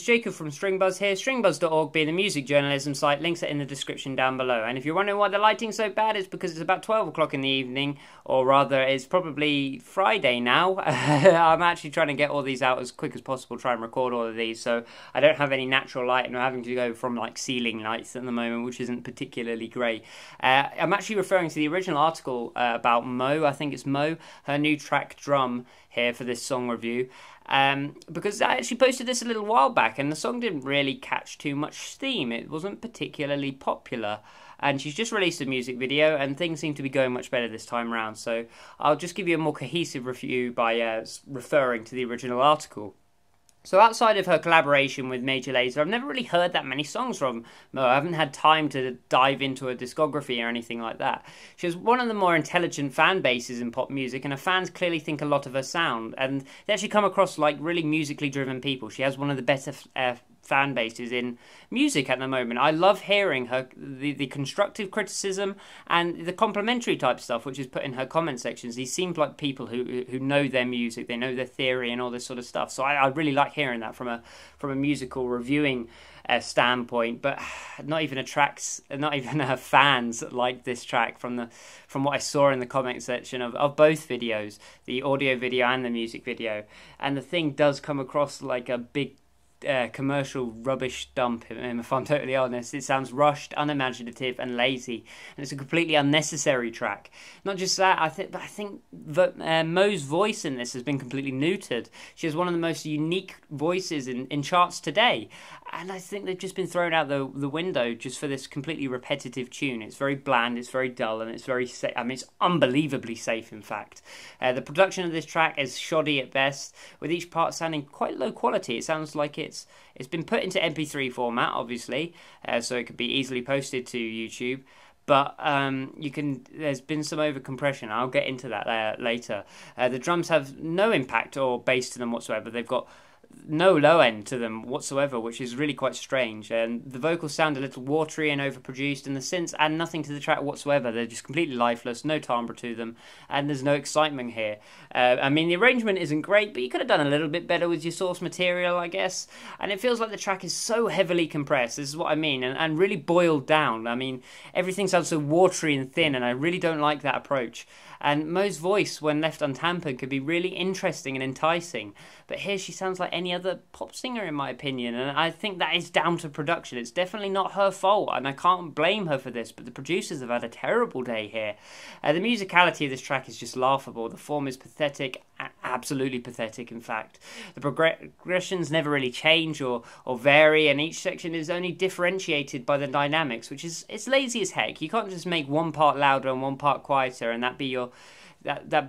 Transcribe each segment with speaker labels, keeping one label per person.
Speaker 1: it's Jacob from Stringbuzz here. Stringbuzz.org being a music journalism site, links are in the description down below. And if you're wondering why the lighting's so bad, it's because it's about 12 o'clock in the evening, or rather it's probably Friday now. I'm actually trying to get all these out as quick as possible, try and record all of these, so I don't have any natural light and I'm having to go from like ceiling lights at the moment, which isn't particularly great. I'm actually referring to the original article about Mo, I think it's Mo, her new track Drum here for this song review. Because I actually posted this a little while back and the song didn't really catch too much steam. It wasn't particularly popular, and she's just released a music video and things seem to be going much better this time around, so I'll just give you a more cohesive review by referring to the original article. So outside of her collaboration with Major Lazer, I've never really heard that many songs from Mo. I haven't had time to dive into her discography or anything like that. She has one of the more intelligent fan bases in pop music, and her fans clearly think a lot of her sound, and they actually come across like really musically driven people. She has one of the better fan bases in music at the moment. I love hearing her the constructive criticism and the complimentary type stuff which is put in her comment sections. These seem like people who know their music, they know their theory and all this sort of stuff. So I really like hearing that from a musical reviewing standpoint. But not even her fans like this track from what I saw in the comment section of both videos, the audio video and the music video. And the thing does come across like a big commercial rubbish dump, if I'm totally honest. It sounds rushed, unimaginative and lazy, and it's a completely unnecessary track. Not just that, I think that Mo's voice in this has been completely neutered. She has one of the most unique voices in charts today, and I think they've just been thrown out the window just for this completely repetitive tune. It's very bland, it's very dull, and it's very safe. I mean, it's unbelievably safe, in fact. The production of this track is shoddy at best, with each part sounding quite low quality. It sounds like it's been put into MP3 format, obviously, so it could be easily posted to YouTube. But there's been some over compression. I'll get into that later. The drums have no impact or bass to them whatsoever. They've got no low end to them whatsoever, which is really quite strange. And the vocals sound a little watery and overproduced, and the synths add nothing to the track whatsoever. They're just completely lifeless, no timbre to them, and there's no excitement here. I mean, the arrangement isn't great, but you could have done a little bit better with your source material, I guess. And it feels like the track is so heavily compressed, this is what I mean, and really boiled down. I mean, everything sounds so watery and thin, and I really don't like that approach. And Mo's voice, when left untampered, could be really interesting and enticing. But here she sounds like any other pop singer, in my opinion. And I think that is down to production. It's definitely not her fault, and I can't blame her for this. But the producers have had a terrible day here. The musicality of this track is just laughable. The form is pathetic, absolutely pathetic, in fact. The progressions never really change or vary, and each section is only differentiated by the dynamics, which is it's lazy as heck. You can't just make one part louder and one part quieter, and that be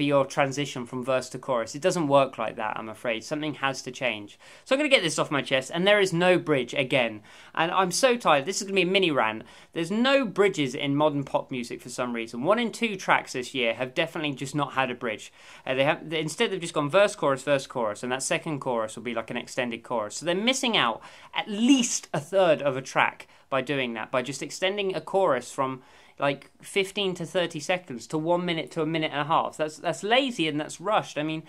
Speaker 1: your transition from verse to chorus. It doesn't work like that, I'm afraid. Something has to change. So I'm going to get this off my chest, and there is no bridge again. And I'm so tired. This is going to be a mini rant. There's no bridges in modern pop music for some reason. 1 in 2 tracks this year have definitely just not had a bridge. Instead they've just gone verse, chorus, and that second chorus will be like an extended chorus. So they're missing out at least a third of a track by doing that, by just extending a chorus from like 15 to 30 seconds to 1 minute to a minute and a half. That's lazy and that's rushed. I mean,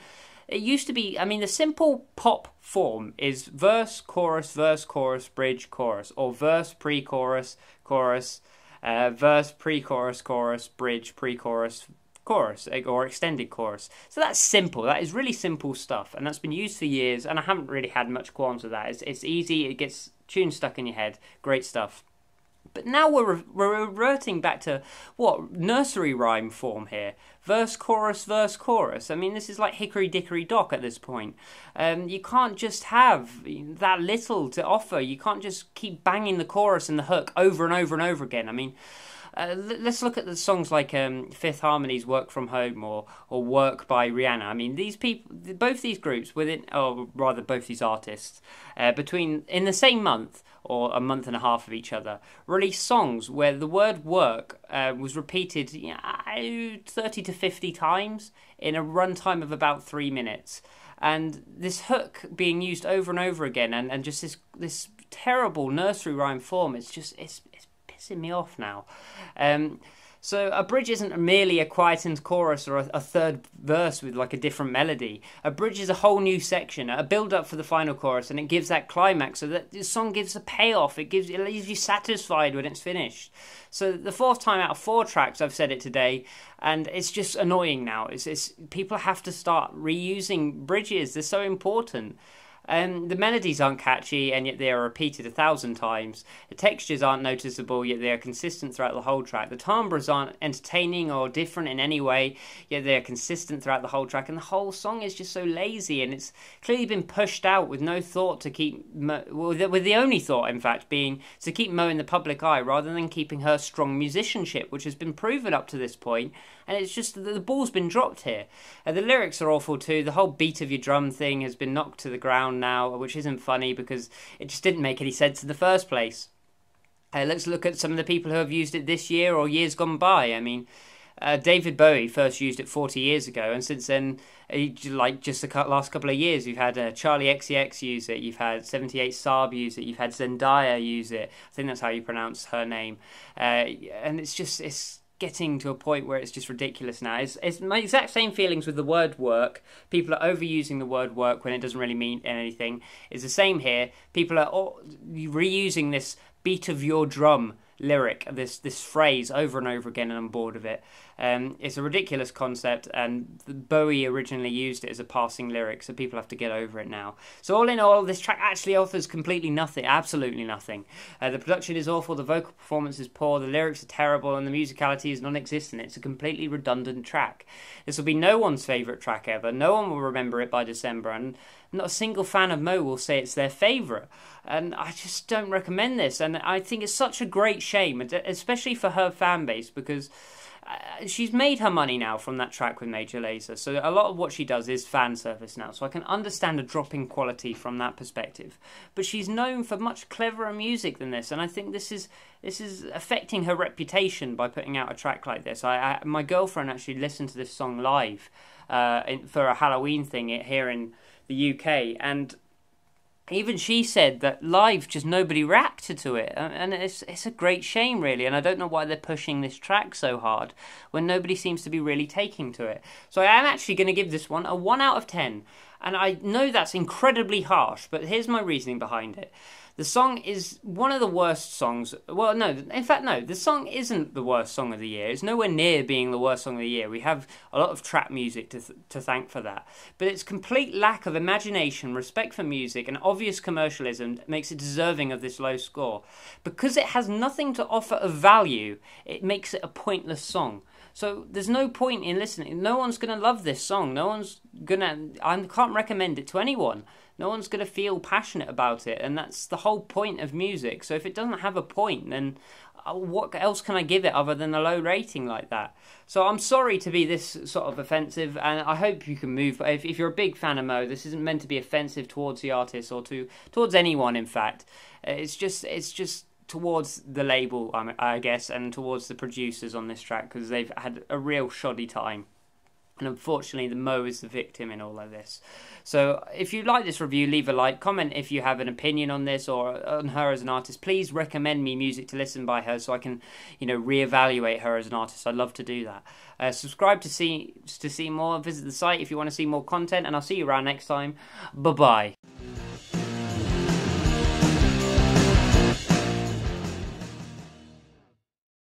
Speaker 1: it used to be, the simple pop form is verse, chorus, bridge, chorus, or verse, pre-chorus, chorus, verse, pre-chorus, chorus, bridge, pre-chorus, chorus, or extended chorus. So that's simple. That is really simple stuff, and that's been used for years, and I haven't really had much qualms with that. It's easy, it gets tunes stuck in your head, great stuff. But now we're reverting back to, nursery rhyme form here. Verse, chorus, verse, chorus. I mean, this is like Hickory Dickory Dock at this point. You can't just have that little to offer. You can't just keep banging the chorus and the hook over and over and over again. I mean, let's look at the songs like Fifth Harmony's Work From Home or Work by Rihanna. I mean, these people, both these groups both these artists, in the same month or a month and a half of each other, released songs where the word work was repeated 30 to 50 times in a runtime of about 3 minutes. And this hook being used over and over again, and just this terrible nursery rhyme form, it's pissing me off now. So a bridge isn't merely a quietened chorus or a third verse with like a different melody. A bridge is a whole new section, a build up for the final chorus, and it gives that climax so that the song gives a payoff. It leaves you satisfied when it's finished. So the fourth time out of 4 tracks I've said it today, and it's just annoying now. It's people have to start reusing bridges. They're so important. The melodies aren't catchy, and yet they are repeated 1,000 times. The textures aren't noticeable, yet they are consistent throughout the whole track. The timbres aren't entertaining or different in any way, yet they are consistent throughout the whole track. And the whole song is just so lazy, and it's clearly been pushed out with no thought to keep, with the only thought, in fact, being to keep Mo in the public eye, rather than keeping her strong musicianship, which has been proven up to this point. And it's just the ball's been dropped here. The lyrics are awful too. The whole beat of your drum thing has been knocked to the ground now, which isn't funny because it just didn't make any sense in the first place. Let's look at some of the people who have used it this year or years gone by. I mean, David Bowie first used it 40 years ago, and since then, like just the last couple of years, you've had Charlie XCX use it, you've had 78 Saab use it, you've had Zendaya use it. I think that's how you pronounce her name. And it's getting to a point where it's just ridiculous now. It's my exact same feelings with the word work. People are overusing the word work when it doesn't really mean anything. It's the same here. People are reusing this beat of your drum lyric, this phrase over and over again, and I'm bored of it. It's a ridiculous concept, and Bowie originally used it as a passing lyric, so people have to get over it now. So all in all, this track actually offers completely nothing, absolutely nothing. The production is awful, the vocal performance is poor, the lyrics are terrible, and the musicality is non-existent. It's a completely redundant track. This will be no one's favourite track ever. No one will remember it by December, and not a single fan of Mo will say it's their favourite. And I just don't recommend this, and I think it's such a great shame, especially for her fan base, because she's made her money now from that track with Major Lazer, so a lot of what she does is fan service now, so I can understand a drop in quality from that perspective. But she's known for much cleverer music than this, and I think this is affecting her reputation by putting out a track like this. My girlfriend actually listened to this song live for a Halloween thing here in the UK, and even she said that live just nobody reacted to it, and it's a great shame really, and I don't know why they're pushing this track so hard when nobody seems to be really taking to it. So I am actually going to give this one a 1 out of 10, and I know that's incredibly harsh, but here's my reasoning behind it. The song is one of the worst songs. Well, no, in fact, no. The song isn't the worst song of the year. It's nowhere near being the worst song of the year. We have a lot of trap music to thank for that. But its complete lack of imagination, respect for music, and obvious commercialism makes it deserving of this low score. Because it has nothing to offer of value, it makes it a pointless song. So there's no point in listening. No one's going to love this song. I can't recommend it to anyone. No one's going to feel passionate about it, and that's the whole point of music. So if it doesn't have a point, then what else can I give it other than a low rating like that? So I'm sorry to be this sort of offensive, and I hope you can move. If you're a big fan of Mo, this isn't meant to be offensive towards the artist or towards anyone, in fact. It's just towards the label, I guess, and towards the producers on this track, because they've had a real shoddy time. And unfortunately, the Mo is the victim in all of this. So if you like this review, leave a like, comment if you have an opinion on this or on her as an artist. Please recommend me music to listen by her so I can, reevaluate her as an artist. I'd love to do that. Subscribe to see more. Visit the site if you want to see more content, and I'll see you around next time. Bye-bye.